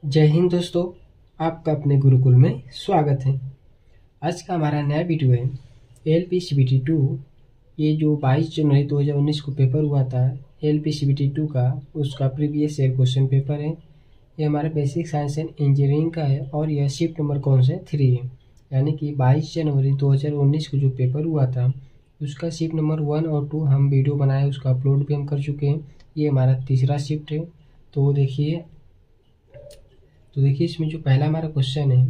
जय हिंद दोस्तों, आपका अपने गुरुकुल में स्वागत है। आज का हमारा नया वीडियो है LPCBT 2। ये जो 22 जनवरी 2019 को पेपर हुआ था LPCBT 2 का, उसका प्रीवियस ईयर क्वेश्चन पेपर है। ये हमारा बेसिक साइंस एंड इंजीनियरिंग का है और यह शिफ्ट नंबर कौन सा है 3 है। यानी कि 22 जनवरी 2019 को जो पेपर हुआ था उसका शिफ्ट नंबर 1 और 2 हम वीडियो बनाए, उसका अपलोड भी हम कर चुके हैं। ये हमारा तीसरा शिफ्ट है। तो देखिए इसमें जो पहला हमारा क्वेश्चन है,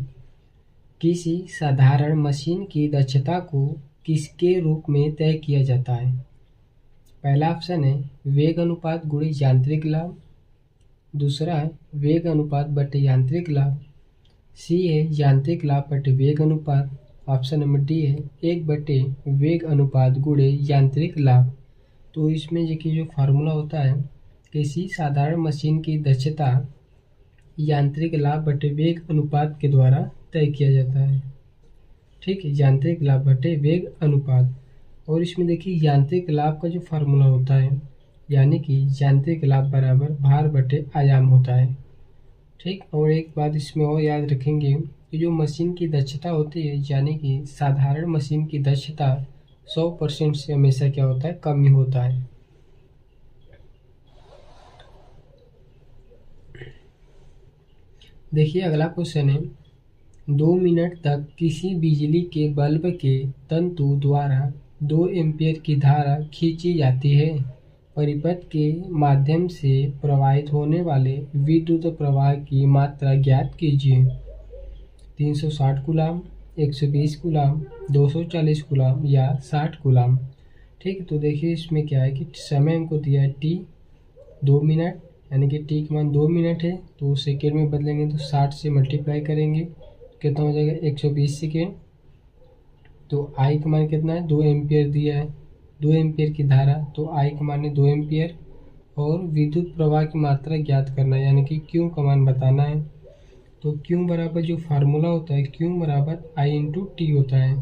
किसी साधारण मशीन की दक्षता को किसके रूप में तय किया जाता है। पहला ऑप्शन है वेग अनुपात गुणे यांत्रिक लाभ, दूसरा है वेग अनुपात बटे यांत्रिक लाभ, सी है यांत्रिक लाभ बटे वेग अनुपात, ऑप्शन नंबर डी है 1/वेग अनुपात गुणे यांत्रिक लाभ। तो इसमें देखिए जो फार्मूला होता है, किसी साधारण मशीन की दक्षता यांत्रिक लाभ बटे वेग अनुपात के द्वारा तय किया जाता है। ठीक है, यांत्रिक लाभ बटे वेग अनुपात। और इसमें देखिए यांत्रिक लाभ का जो फार्मूला होता है, यानी कि यांत्रिक लाभ बराबर भार बटे आयाम होता है। ठीक, और एक बात इसमें और याद रखेंगे कि जो मशीन की दक्षता होती है, यानी कि साधारण मशीन की दक्षता 100% से हमेशा क्या होता है, कम ही होता है। देखिए अगला क्वेश्चन है, 2 मिनट तक किसी बिजली के बल्ब के तंतु द्वारा 2 एम्पीयर की धारा खींची जाती है। परिपथ के माध्यम से प्रवाहित होने वाले विद्युत प्रवाह की मात्रा ज्ञात कीजिए। 360 कूलाम, 120 कूलाम, 240 कूलाम या 60 कूलाम। ठीक, तो देखिए इसमें क्या है कि समय हमको दिया है t 2 मिनट, यानी कि t का मान 2 मिनट है, तो सेकेंड में बदलेंगे तो 60 से मल्टीप्लाई करेंगे, कितना हो जाएगा 120 सेकेंड। तो I का मान कितना है, 2 एम्पियर दिया है, 2 एम्पियर की धारा, तो I का मान है 2 एम्पियर। और विद्युत प्रवाह की मात्रा ज्ञात करना है, यानी कि Q का मान बताना है। तो Q बराबर जो फार्मूला होता है, Q बराबर I इंटू टी होता है।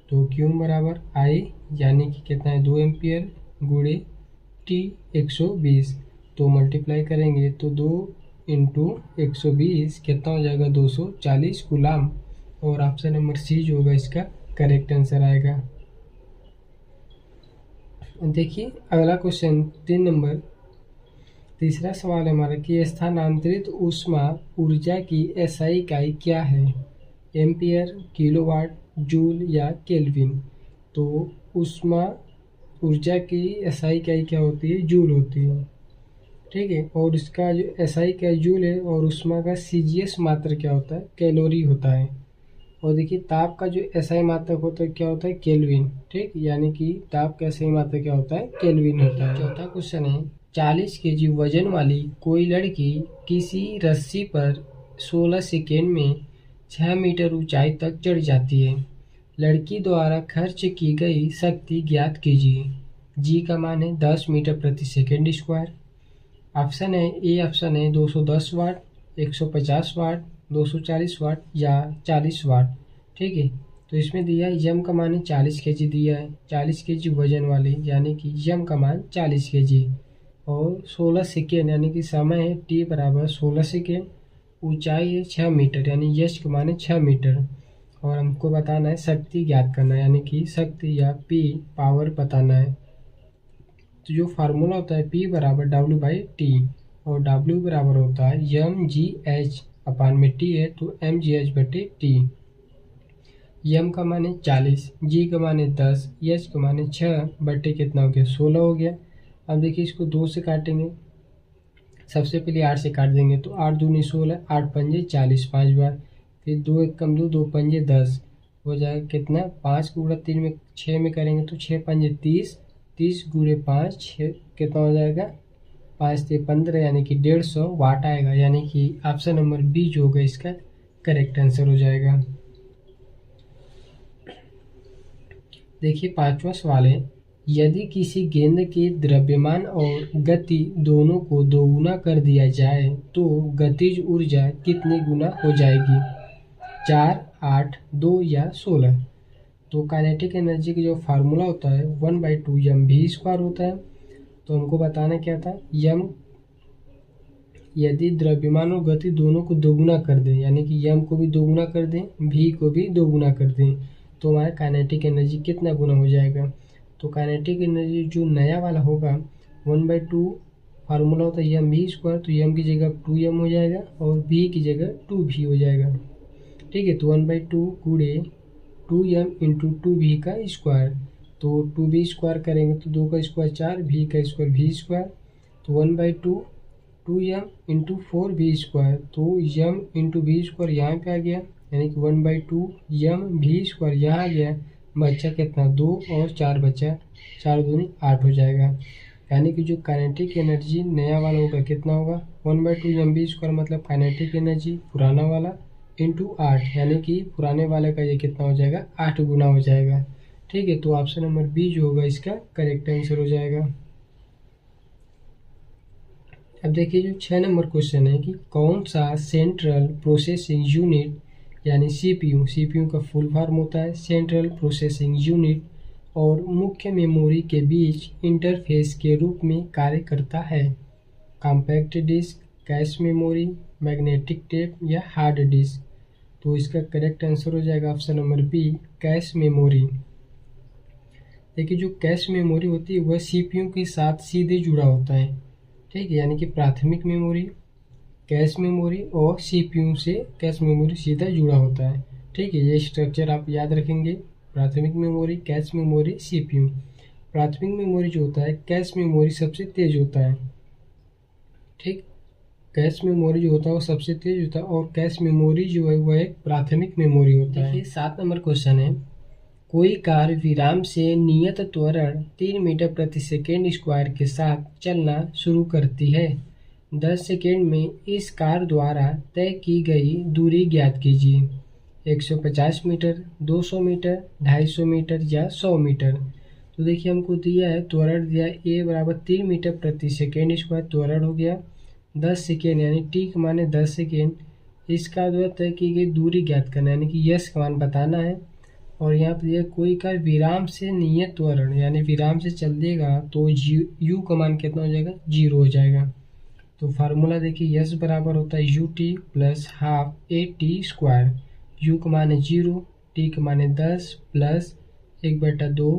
तो Q बराबर I, यानी कि कितना है 2 एम्पियर गुणे T 120, तो मल्टीप्लाई करेंगे तो 2 इंटू 120 कितना हो जाएगा 240 कूलाम। और ऑप्शन नंबर सी जो होगा इसका करेक्ट आंसर आएगा। देखिए अगला क्वेश्चन 3 नंबर, तीसरा सवाल हमारा कि स्थानांतरित ऊष्मा ऊर्जा की एसआई इकाई क्या है, एम्पियर, किलोवाट, जूल या केल्विन। तो ऊष्मा ऊर्जा की एसआई इकाई क्या होती है, जूल होती है। ठीक है, और इसका जो एसआई का जूल है और ऊष्मा का सीजीएस मात्रक क्या होता है, कैलोरी होता है। और देखिए ताप का जो एसआई मात्रक होता है क्या होता है, केल्विन। ठीक, यानी कि ताप का एसआई मात्रक क्या होता है, केल्विन होता है। चौथा क्वेश्चन है, 40 केजी वजन वाली कोई लड़की किसी रस्सी पर 16 सेकेंड में 6 मीटर ऊंचाई तक चढ़ जाती है। लड़की द्वारा खर्च की गई शक्ति ज्ञात कीजिए। जी का मान है 10 मीटर प्रति सेकेंड स्क्वायर। ऑप्शन है ए, ऑप्शन है 210 वाट, 150 वाट, 240 वाट या 40 वाट। ठीक है, तो इसमें दिया है यम का मान है 40 केजी दिया है, 40 केजी वजन वाली, यानी कि यम का मान 40 केजी। और 16 सेकेंड, यानी कि समय है टी बराबर 16 सेकेंड, ऊंचाई है 6 मीटर, यानी यश का मान है 6 मीटर। और हमको बताना है शक्ति ज्ञात करना है, यानी कि शक्ति या पी पावर बताना है। तो जो फार्मूला होता है P बराबर W/T, और W बराबर होता है mgh अपान में T है तो mgh/T। m का मान है 40, g का मान है 10, h का मान है 6 बटे कितना हो गया 16 हो गया। अब देखिए इसको 2 से काटेंगे, सबसे पहले 8 से काट देंगे तो 8 दूनी 16, 8 पंजे 40 5 बार, फिर 2 1 कम 2, 2 पंजे 10 हो जाएगा कितना, 5 गुणा 3 में 6 में करेंगे तो 6 पंजे 30, 30 गुणे 5 6 कितना हो जाएगा 5 से 15, यानी कि 150 वाट आएगा। यानी कि ऑप्शन नंबर बी जो होगा इसका करेक्ट आंसर हो जाएगा। देखिए पांचवा सवाल है, यदि किसी गेंद के द्रव्यमान और गति दोनों को दोगुना कर दिया जाए तो गतिज ऊर्जा कितनी गुना हो जाएगी, 4, 8, 2 या 16। तो काइनेटिक एनर्जी की जो फार्मूला होता है 1/2 mv² होता है। तो हमको बताना क्या था, यम यदि द्रव्यमान और गति दोनों को दोगुना कर दें, यानी कि m को भी दोगुना कर दें, v को भी दोगुना कर दें, तो हमारा काइनेटिक एनर्जी कितना गुना हो जाएगा। तो काइनेटिक एनर्जी जो नया वाला होगा 1/2 फार्मूला होता है एम वी स्क्वायर, तो एम की जगह 2m हो जाएगा और v की जगह 2v हो जाएगा। ठीक है, तो 1/2 गुणे 2m इंटू 2v का स्क्वायर, तो 2v स्क्वायर करेंगे तो 2 का स्क्वायर 4, v का स्क्वायर v स्क्वायर, तो 1/2 2m इंटू 4v स्क्वायर, तो m इंटू v स्क्वायर यहाँ पे आ गया, यानी कि 1/2 m v स्क्वायर यहाँ आ गया। बच्चा कितना 2 और 4 बच्चा 4 दूनी 8 हो जाएगा। यानी कि जो काइनेटिक एनर्जी नया वाला होगा कितना होगा 1/2 m v स्क्वायर, मतलब काइनेटिक एनर्जी पुराना वाला इंटू 8, यानी कि पुराने वाले का ये कितना हो जाएगा 8 गुना हो जाएगा। ठीक है, तो ऑप्शन नंबर बी जो होगा इसका करेक्ट आंसर हो जाएगा। अब देखिए जो 6 नंबर क्वेश्चन है कि कौन सा सेंट्रल प्रोसेसिंग यूनिट यानी सीपीयू का फुल फॉर्म होता है सेंट्रल प्रोसेसिंग यूनिट और मुख्य मेमोरी के बीच इंटरफेस के रूप में कार्य करता है। Compact disc, cache memory, magnetic tape या हार्ड डिस्क। तो इसका करेक्ट आंसर हो जाएगा option number B cache memory. देखिए जो कैश मेमोरी होती है वह सीपीयू के साथ सीधे जुड़ा होता है। ठीक है, यानी कि प्राथमिक मेमोरी, कैश मेमोरी और सीपीयू से कैश मेमोरी सीधा जुड़ा होता है। ठीक है, ये स्ट्रक्चर आप याद रखेंगे, प्राथमिक मेमोरी, कैश मेमोरी, सीपीयू। प्राथमिक मेमोरी जो होता है कैश मेमोरी सबसे तेज होता है। ठीक, कैश मेमोरी जो होता है वो सबसे तेज होता है और कैश मेमोरी जो है वह एक प्राथमिक मेमोरी होता है। देखिए 7 नंबर क्वेश्चन है, कोई कार विराम से नियत त्वरण 3 मीटर प्रति सेकेंड स्क्वायर के साथ चलना शुरू करती है। 10 सेकेंड में इस कार द्वारा तय की गई दूरी ज्ञात कीजिए। 150 मीटर, 200 मीटर, 250 मीटर या 100 मीटर। तो देखिए हमको दिया है त्वरण दिया a बराबर 3 मीटर प्रति सेकेंड स्क्वायर त्वरण हो गया। 10 सेकेंड यानी t के माने 10 सेकेंड, इसका द्वारा तय की गई दूरी ज्ञात करना यानी कि यस का मान बताना है। और यहाँ पर दिया कोई कार विराम से नियत त्वरण यानी विराम से चल देगा तो u का मान कितना हो जाएगा 0 हो जाएगा। तो फार्मूला देखिए यस बराबर होता है ut plus half at square. u का मान है 0, t का मान है 10 प्लस 1/2,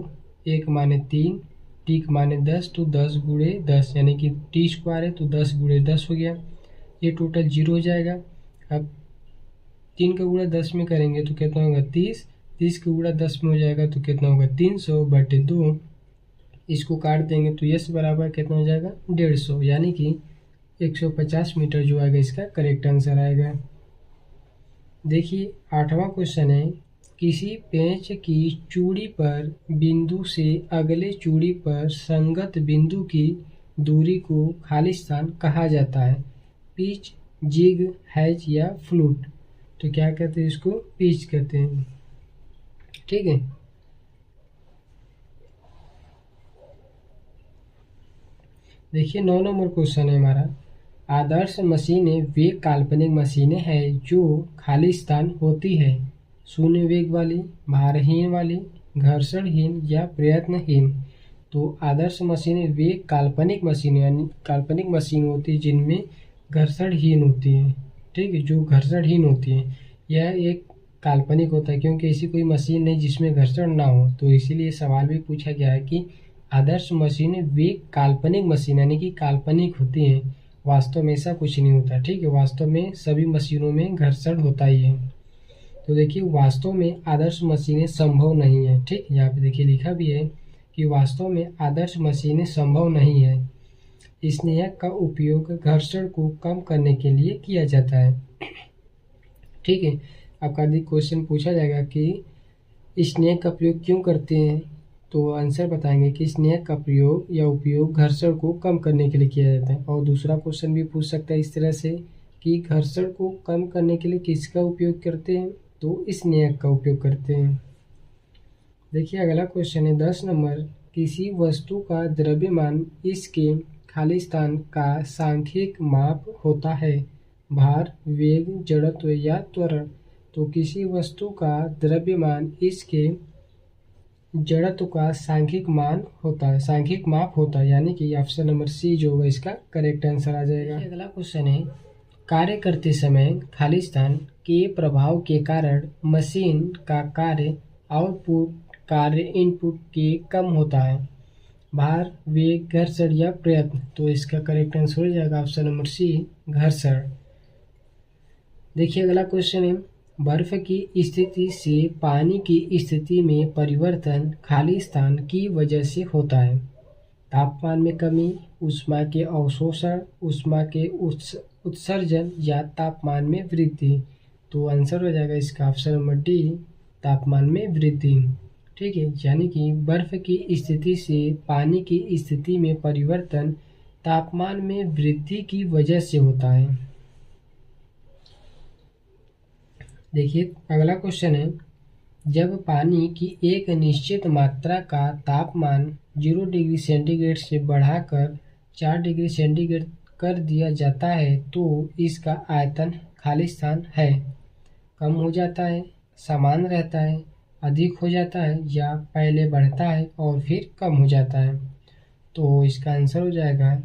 a का मान है 3, t का मान है 10, तो 10 गुणे 10 यानी कि t स्क्वायर है तो 10 गुणे 10 हो गया। ये टोटल 0 हो जाएगा। अब 3 का गुणा 10 में करेंगे तो कितना होगा 30, 30 का गुणा 10 में हो जाएगा तो कितना होगा 300/2। इसको काट देंगे तो यस बराबर कितना हो जाएगा 150, यानी कि 150 मीटर जो आएगा इसका करेक्ट आंसर आएगा। देखिए 8वां क्वेश्चन है, किसी पेंच की चूड़ी पर बिंदु से अगले चूड़ी पर संगत बिंदु की दूरी को खाली स्थान कहा जाता है। पिच, जिग, हैच या फ्लूट। तो क्या कहते हैं इसको पिच कहते हैं। ठीक है, देखिए 9 नंबर क्वेश्चन है हमारा, आदर्श मशीनें वे काल्पनिक मशीनें हैं जो खाली स्थान होती है, शून्य वेग वाली, भारहीन वाली, घर्षणहीन या प्रयत्नहीन। तो आदर्श मशीनें वे काल्पनिक मशीनें यानी काल्पनिक मशीन होती है जिनमें घर्षणहीन होती है। ठीक है, जो घर्षणहीन होती है यह एक काल्पनिक होता है क्योंकि ऐसी कोई मशीन नहीं जिसमें घर्षण ना हो। तो इसीलिए सवाल भी पूछा गया है कि आदर्श मशीनें वे काल्पनिक मशीन यानी कि काल्पनिक होती हैं, वास्तव में ऐसा कुछ नहीं होता। ठीक है, वास्तव में सभी मशीनों में घर्षण होता ही है। तो देखिए वास्तव में आदर्श मशीनें संभव नहीं है। ठीक, यहाँ पे देखिए लिखा भी है कि वास्तव में आदर्श मशीनें संभव नहीं है। स्नेहक का उपयोग घर्षण को कम करने के लिए किया जाता है। ठीक है, आपका क्वेश्चन पूछा जाएगा कि स्नेहक का प्रयोग क्यों करते हैं, तो आंसर बताएंगे कि स्नेहक का प्रयोग या उपयोग घर्षण को कम करने के लिए किया जाता है। और दूसरा क्वेश्चन भी पूछ सकता है इस तरह से कि घर्षण को कम करने के लिए किसका उपयोग करते हैं, तो स्नेहक का उपयोग करते हैं। देखिए अगला क्वेश्चन है 10 नंबर, किसी वस्तु का द्रव्यमान इसके खाली स्थान का सांख्यिक माप होता है, भार, वेग, जड़त्व या त्वरण। तो किसी वस्तु का द्रव्यमान इसके जड़त्व का सांख्यिक मान होता है, सांख्यिक माप होता है, यानी कि ऑप्शन नंबर सी जो होगा इसका करेक्ट आंसर आ जाएगा। अगला क्वेश्चन है, कार्य करते समय खाली स्थान के प्रभाव के कारण मशीन का कार्य आउटपुट कार्य इनपुट के कम होता है। भार, वेग, घर्षण या प्रयत्न। तो इसका करेक्ट आंसर हो जाएगा ऑप्शन नंबर सी घर्षण। देखिए अगला क्वेश्चन है, बर्फ की स्थिति से पानी की स्थिति में परिवर्तन खाली स्थान की वजह से होता है। तापमान में कमी, ऊष्मा के अवशोषण, ऊष्मा के उत्सर्जन या तापमान में वृद्धि। तो आंसर हो जाएगा इसका ऑप्शन नंबर डी तापमान में वृद्धि। ठीक है, यानी कि बर्फ की स्थिति से पानी की स्थिति में परिवर्तन तापमान में वृद्धि की वजह से होता है। देखिए अगला क्वेश्चन है, जब पानी की एक निश्चित मात्रा का तापमान 0 डिग्री सेंटीग्रेड से बढ़ाकर 4 डिग्री सेंटीग्रेड कर दिया जाता है तो इसका आयतन खाली स्थान है, कम हो जाता है, समान रहता है, अधिक हो जाता है या पहले बढ़ता है और फिर कम हो जाता है। तो इसका आंसर हो जाएगा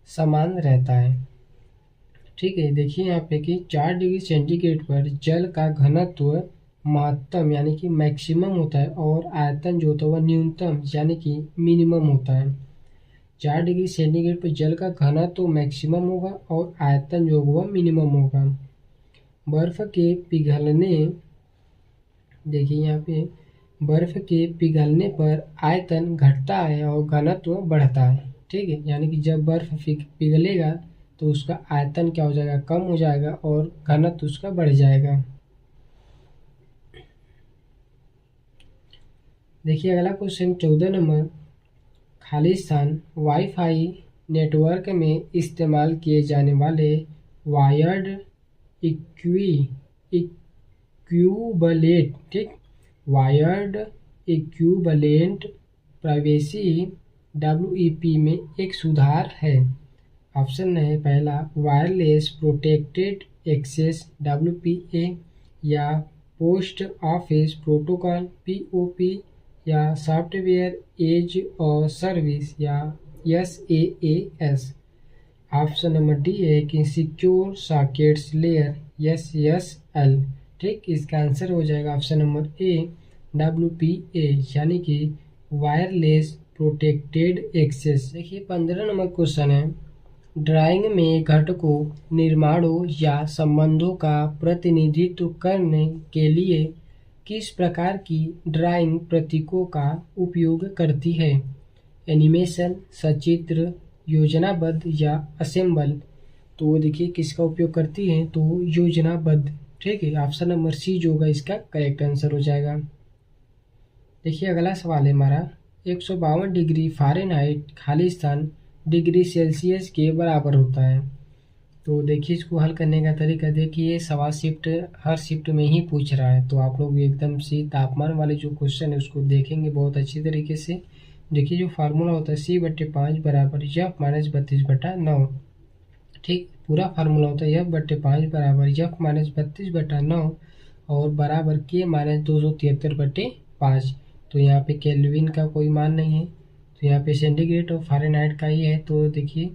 समान रहता है। ठीक है, देखिए यहाँ पे कि 4 डिग्री सेंटीग्रेड पर जल का घनत्व महत्तम यानी कि मैक्सिमम होता है और आयतन जो होता है वह न्यूनतम यानी कि मिनिमम होता है। 4 डिग्री सेंटीग्रेड पर जल का घनत्व मैक्सिमम होगा और आयतन जो होगा मिनिमम होगा। बर्फ के पिघलने, देखिए यहाँ पे बर्फ के पिघलने पर आयतन घटता है और घनत्व बढ़ता है। ठीक है, यानी कि जब बर्फ पिघलेगा तो उसका आयतन क्या हो जाएगा, कम हो जाएगा और घनत्व उसका बढ़ जाएगा। देखिए अगला क्वेश्चन 14 नंबर, खाली स्थान वाईफाई नेटवर्क में इस्तेमाल किए जाने वाले वायर्ड इक्विबलेंट, ठीक, वायर्ड इक्विबलेंट प्राइवेसी WEP में एक सुधार है। ऑप्शन है पहला वायरलेस प्रोटेक्टेड एक्सेस WPA या पोस्ट ऑफिस प्रोटोकॉल POP या सॉफ्टवेयर एज और सर्विस या SaaS। ऑप्शन नंबर डी है कि सिक्योर सॉकेट्स लेयर SSL। ठीक, इसका आंसर हो जाएगा ऑप्शन नंबर ए WPA यानी कि वायरलेस प्रोटेक्टेड एक्सेस। देखिए 15 नंबर क्वेश्चन है, ड्राइंग में घटकों, निर्माणों या संबंधों का प्रतिनिधित्व करने के लिए किस प्रकार की ड्राइंग प्रतीकों का उपयोग करती है। एनिमेशन, सचित्र, योजनाबद्ध या असेंबल। तो देखिए किसका उपयोग करती है, तो योजनाबद्ध। ठीक है, ऑप्शन नंबर सी जो होगा इसका करेक्ट आंसर हो जाएगा। देखिए अगला सवाल है हमारा, 152 डिग्री फ़ारेनहाइट खाली स्थान डिग्री सेल्सियस के बराबर होता है। तो देखिए इसको हल करने का तरीका, देखिए सवाल हर शिफ्ट में ही पूछ रहा है, तो आप लोग एकदम से तापमान वाले जो क्वेश्चन है उसको देखेंगे बहुत अच्छी तरीके से। देखिए जो फार्मूला होता है C/5 बराबर F-32/9। ठीक, पूरा फार्मूला होता है F/5 बराबर F-32/9 और बराबर K-273/5। तो यहाँ पे केल्विन का कोई मान नहीं है, तो यहाँ पे सेंटीग्रेड और फ़ारेनहाइट का ही है। तो देखिए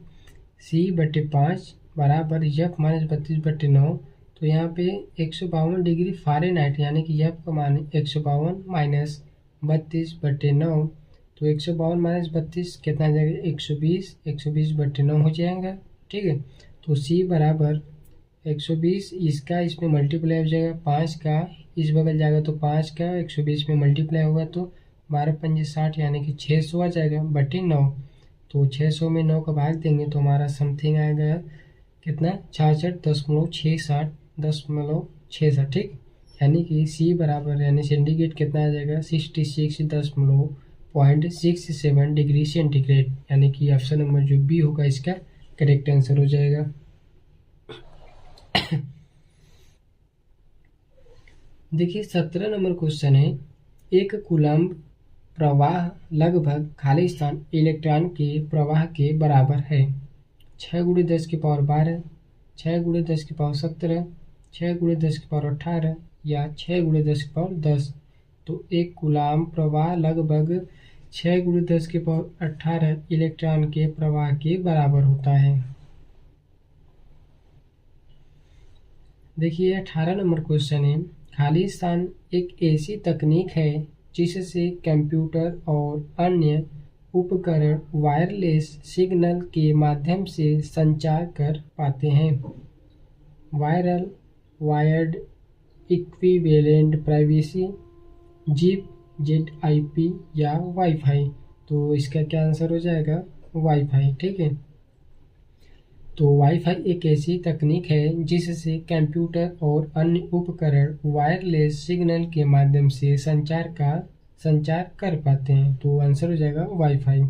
C/5 बराबर F-32/9। तो यहाँ पे 152 डिग्री फ़ारेनहाइट यानी कि F का मान 152 माइनस 32/9। तो 152 माइनस 32 कितना आ जाएगा, 120, 120/9 हो जाएगा। ठीक है, तो C बराबर 120, इसका इसमें मल्टीप्लाई हो जाएगा, 5 का इस बगल जाएगा तो 5 का 120 में मल्टीप्लाई होगा तो 12×5 = 60 यानी कि 600 आ जाएगा बटे 9। तो 600 में 9 का भाग देंगे तो हमारा समथिंग आएगा कितना, 66.67। ठीक, यानी कि C बराबर यानी सेंटीग्रेड कितना आ जाएगा 66.67 डिग्री सेंटीग्रेड, यानी कि ऑप्शन नंबर जो बी होगा इसका करेक्ट आंसर हो जाएगा। देखिए 17 नंबर क्वेश्चन है, एक कूलम्ब प्रवाह लगभग खाली स्थान इलेक्ट्रॉन के प्रवाह के बराबर है। 6×10⁻12, 6×10⁻17, 6×10⁻18 या 6×10⁻10। तो एक कूलाम प्रवाह लगभग 6 × 10⁻18 इलेक्ट्रॉन के प्रवाह के बराबर होता है। देखिए 18 नंबर क्वेश्चन है, खाली स्थान एक ऐसी तकनीक है जिससे कंप्यूटर और अन्य उपकरण वायरलेस सिग्नल के माध्यम से संचार कर पाते हैं। Wired equivalent privacy, zip, ZIP या वाईफाई। तो इसका क्या आंसर हो जाएगा? वाईफाई। ठीक है, तो वाईफाई एक ऐसी तकनीक है जिससे कंप्यूटर और अन्य उपकरण वायरलेस सिग्नल के माध्यम से संचार कर पाते हैं। तो आंसर हो जाएगा वाईफाई।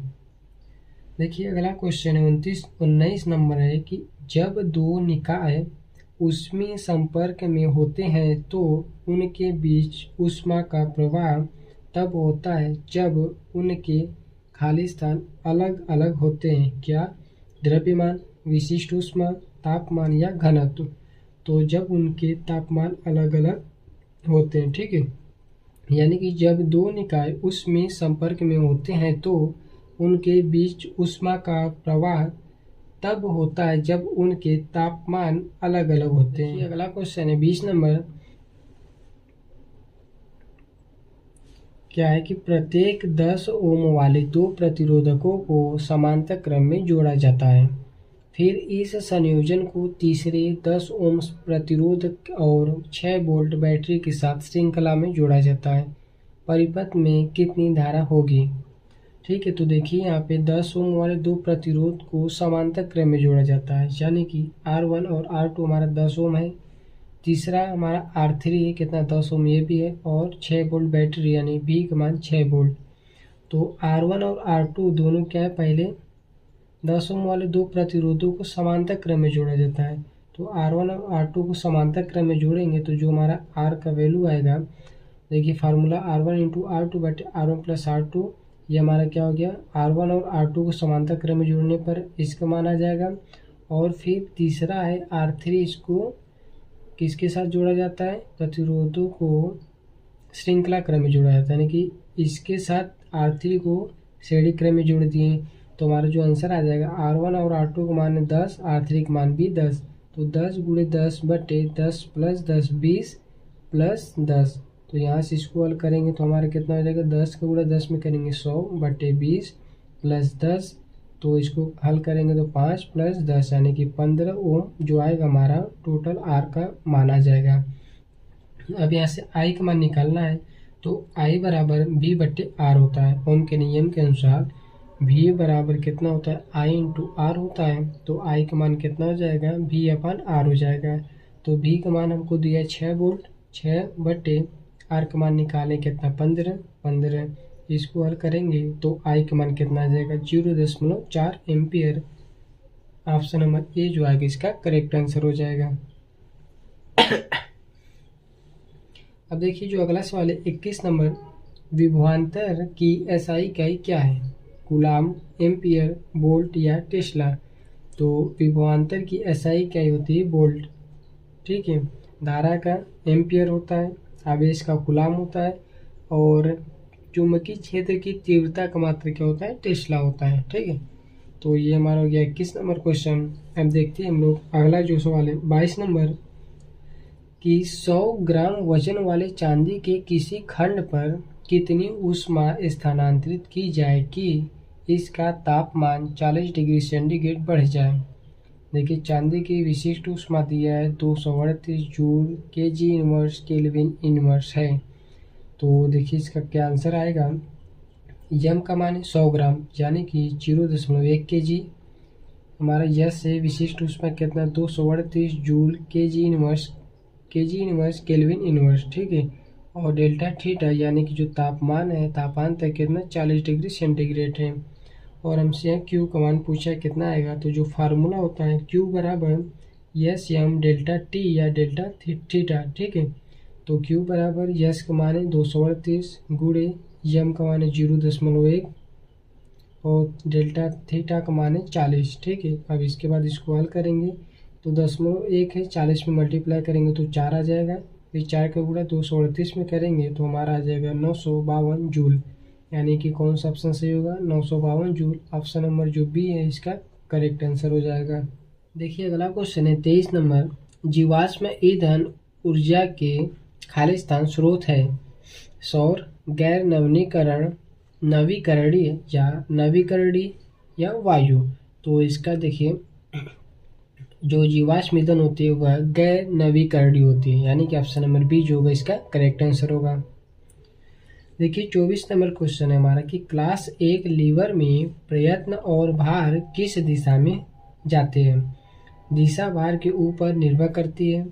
देखिए अगला क्वेश्चन है 19 नंबर है कि जब दो निकाय ऊष्मीय संपर्क में होते हैं तो उनके बीच ऊष्मा का प्रवाह तब होता है जब उनके खाली स्थान अलग अलग होते हैं। क्या? द्रव्यमान, विशिष्ट ऊष्मा, तापमान या घनत्व। तो जब उनके तापमान अलग अलग होते हैं। ठीक है, यानी कि जब दो निकाय ऊष्मीय संपर्क में होते हैं तो उनके बीच ऊष्मा का प्रवाह तब होता है जब उनके तापमान अलग अलग होते हैं। अगला क्वेश्चन है 20 नंबर, क्या है कि प्रत्येक 10 ओम वाले दो प्रतिरोधकों को समांतर क्रम में जोड़ा जाता है। फिर इस संयोजन को तीसरे 10 ओम प्रतिरोधक और 6 वोल्ट बैटरी के साथ श्रृंखला में जोड़ा जाता है। परिपथ में कितनी धारा होगी? ठीक है, तो देखिए यहाँ पे 10 ओम वाले दो प्रतिरोध को समांतर क्रम में जोड़ा जाता है, यानी कि R1 और R2 हमारा 10 ओम है, तीसरा हमारा R3 है, कितना 10 ओम ये भी है, और 6 वोल्ट बैटरी यानी V का मान 6 वोल्ट। तो R1 और R2 दोनों क्या है, पहले 10 ओम वाले दो प्रतिरोधों को समांतर क्रम में जोड़ा जाता है। तो R1 और R2 को समांतर क्रम में जोड़ेंगे तो जो हमारा R का वैल्यू आएगा, देखिए फार्मूला R1 × R2 बटे R1 + R2, ये हमारा क्या हो गया, R1 और R2 को समांतर क्रम में जोड़ने पर इसका मान आ जाएगा। और फिर तीसरा है R3, इसको किसके साथ जोड़ा जाता है, प्रतिरोधों को श्रृंखला क्रम में जोड़ा जाता है, यानी कि इसके साथ R3 को श्रेणी क्रम में जोड़ दिए। तो हमारा जो आंसर आ जाएगा, R1 और R2 का मान 10, R3 का मान भी 10। तो 10 × 10 बटे 10 + 10 20 + 10। तो यहाँ से इसको हल करेंगे तो हमारा कितना हो जाएगा, 10 का गुणा 10 में करेंगे 100 बटे 20 + 10। तो इसको हल करेंगे तो 5 + 10 यानी कि 15 ओम जो आएगा हमारा टोटल R का मान आ जाएगा। अब यहाँ से I का मान निकालना है, तो I बराबर V बटे R होता है। ओम के नियम के अनुसार V बराबर कितना होता है, I × R होता है। तो I का मान कितना हो जाएगा, V/R हो जाएगा। तो V का मान हमको दिया है 6 वोल्ट, 6 बटे R का मान निकालें कितना, 15। इसको हल करेंगे तो I का मान कितना आ जाएगा, 0.4 एम्पियर। ऑप्शन नंबर ए जो आएगा इसका करेक्ट आंसर हो जाएगा। अब देखिए जो अगला सवाल है 21 नंबर, विभवांतर की SI इकाई क्या है? कूलाम, एम्पियर, वोल्ट या टेस्ला। तो विभवांतर की SI इकाई होती है वोल्ट। ठीक है, धारा का एम्पियर होता है, आवेश का कूलाम होता है, और चुंबकीय क्षेत्र की तीव्रता का मात्रा क्या होता है, टेस्ला होता है। ठीक है, तो ये हमारा हो गया 21 नंबर क्वेश्चन। अब देखते हैं हम लोग अगला जो सवाल है 22 नंबर, कि 100 ग्राम वजन वाले चांदी के किसी खंड पर कितनी ऊष्मा स्थानांतरित की जाए कि इसका तापमान 40 डिग्री सेंटीग्रेड बढ़ जाए। देखिए चांदी की विशिष्ट ऊष्मा दिया है 238 जूल kg−1 केल्विन-इनवर्स है। तो देखिए इसका क्या आंसर आएगा, यम का मान है 100 ग्राम यानी कि 0.1 kg। हमारा यस है विशिष्ट ऊष्मा कितना, 238 जूल kg−1 केल्विन-इनवर्स। ठीक है, और डेल्टा थीटा यानी कि जो तापमान है, तापांतर कितना 40 डिग्री सेंटीग्रेड है। और हमसे यहाँ क्यू का मान पूछा है कितना आएगा, तो जो फार्मूला होता है क्यू बराबर यस एम डेल्टा टी या डेल्टा थीटा। ठीक है, तो क्यू बराबर यस का मान है 238 गुणे यम का मान है 0.1 और डेल्टा थीटा का मान है 40। ठीक है, अब इसके बाद इसको हल करेंगे तो 0.1 है, 40 में मल्टीप्लाई करेंगे तो 4 आ जाएगा, इस 4 का गुणा 238 में करेंगे तो हमारा आ जाएगा 952 जूल, यानी कि कौन सा ऑप्शन सही होगा, 952 जूल। ऑप्शन नंबर जो बी है इसका करेक्ट आंसर हो जाएगा। देखिए अगला क्वेश्चन है 23 नंबर, जीवाश्म ईंधन ऊर्जा के खालिस्तान स्रोत है, सौर, गैर नवीकरणीय या वायु। तो इसका देखिए जो जीवाश्म ईंधन होती है वह गैर नवीकरणीय होती है, यानी कि ऑप्शन नंबर बी जो होगा इसका करेक्ट आंसर होगा। देखिए 24 नंबर क्वेश्चन है हमारा कि क्लास 1 लीवर में प्रयत्न और भार किस दिशा में जाते हैं। दिशा भार के ऊपर निर्भर करती है,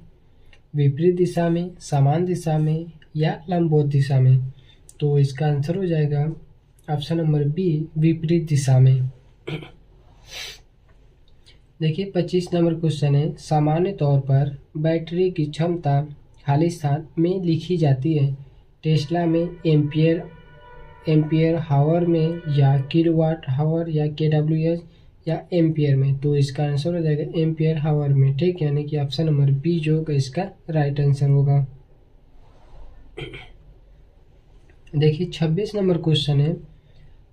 विपरीत दिशा में, समान दिशा में या लंबवत दिशा में। तो इसका आंसर हो जाएगा ऑप्शन नंबर बी, विपरीत दिशा में। देखिए 25 नंबर क्वेश्चन है, सामान्य तौर पर बैटरी की क्षमता खालिस्तान में लिखी जाती है, टेस्ला में, एम्पियर हावर में या किलोवाट हावर या केडब्ल्यूएच या एम्पियर में। तो इसका आंसर हो जाएगा एम्पियर हावर में, ठीक, यानी कि ऑप्शन नंबर बी जो होगा इसका राइट आंसर होगा। देखिए 26 नंबर क्वेश्चन है,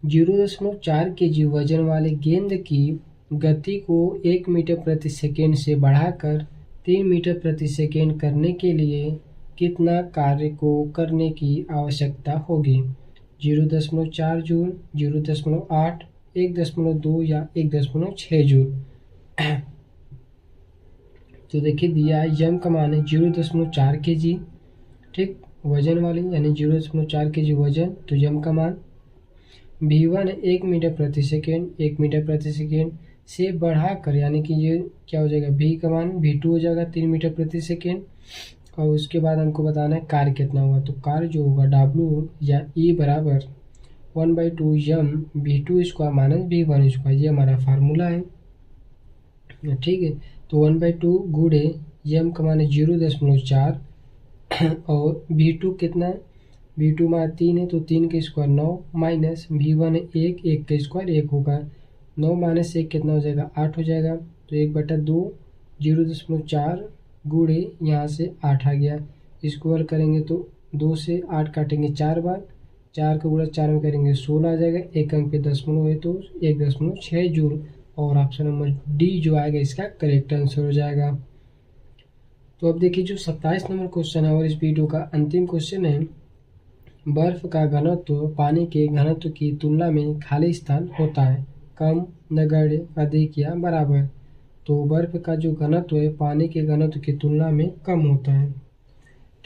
0.4 kg वजन वाले गेंद की गति को 1 मीटर प्रति सेकेंड से बढ़ाकर 3 मीटर प्रति सेकेंड करने के लिए कितना कार्य को करने की आवश्यकता होगी। 0.4 जूल, 0.8, 1.2 या 1.6 जूल। तो देखिए दिया यम का मान है 0.4 kg, ठीक, वजन वाली यानी 0.4 kg वजन, तो यम का मान। V1 है 1 मीटर प्रति सेकेंड, 1 मीटर प्रति सेकेंड से बढ़ाकर, यानी कि ये क्या हो जाएगा, V का मान V2 हो जाएगा 3 मीटर प्रति सेकेंड। और उसके बाद हमको बताना है कार्य कितना होगा। तो कार्य जो होगा W या E बराबर 1/2 यम V2 square minus V1 square, ये हमारा फार्मूला है, ठीक है। तो 1/2 गुणे यम का मान है 0.4 और V2 कितना है, V2 मान 3 है तो 3 का स्क्वायर 9 माइनस V1 है 1 का स्क्वायर 1 होगा, 9 माइनस 1 कितना हो जाएगा, 8 हो जाएगा। तो 1/2 0.4 गुणे यहाँ से 8 आ गया, स्क्वायर करेंगे तो 2 से 8 काटेंगे 4 बार, 4 का गुणा 4 में करेंगे 16 आ जाएगा, एक अंक पे दशमलव है तो 1.6 जूल। और ऑप्शन नंबर डी जो आएगा इसका करेक्ट आंसर हो जाएगा। तो अब देखिए जो 27 नंबर क्वेश्चन है और इस वीडियो का अंतिम क्वेश्चन है, बर्फ का घनत्व पानी के घनत्व की तुलना में खाली स्थान होता है, कम, नगण्य, अधिक या बराबर। तो बर्फ का जो घनत्व है पानी के घनत्व की तुलना में कम होता है,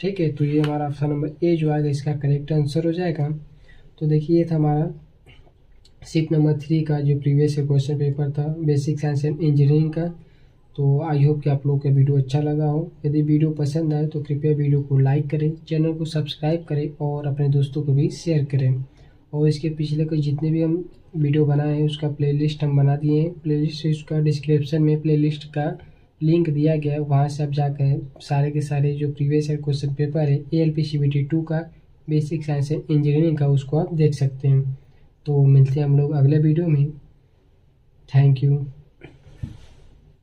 ठीक है। तो ये हमारा ऑप्शन नंबर ए जो आएगा इसका करेक्ट आंसर हो जाएगा। तो देखिए ये था हमारा शिफ्ट नंबर 3 का जो प्रीवियस क्वेश्चन पेपर था बेसिक साइंस एंड इंजीनियरिंग का। तो आई होप कि आप लोगों को वीडियो अच्छा लगा हो। यदि वीडियो पसंद आए तो कृपया वीडियो को लाइक करें, चैनल को सब्सक्राइब करें और अपने दोस्तों को भी शेयर करें। और इसके पिछले के जितने भी हम वीडियो बनाए हैं उसका प्लेलिस्ट हम बना दिए हैं, प्लेलिस्ट उसका डिस्क्रिप्शन में प्लेलिस्ट का लिंक दिया गया है, वहाँ से आप जाकर सारे के सारे जो प्रीवियस ईयर क्वेश्चन पेपर है ALP CBT 2 का बेसिक साइंस एंड इंजीनियरिंग का उसको आप देख सकते हैं। तो मिलते हैं हम लोग अगले वीडियो में। Thank you.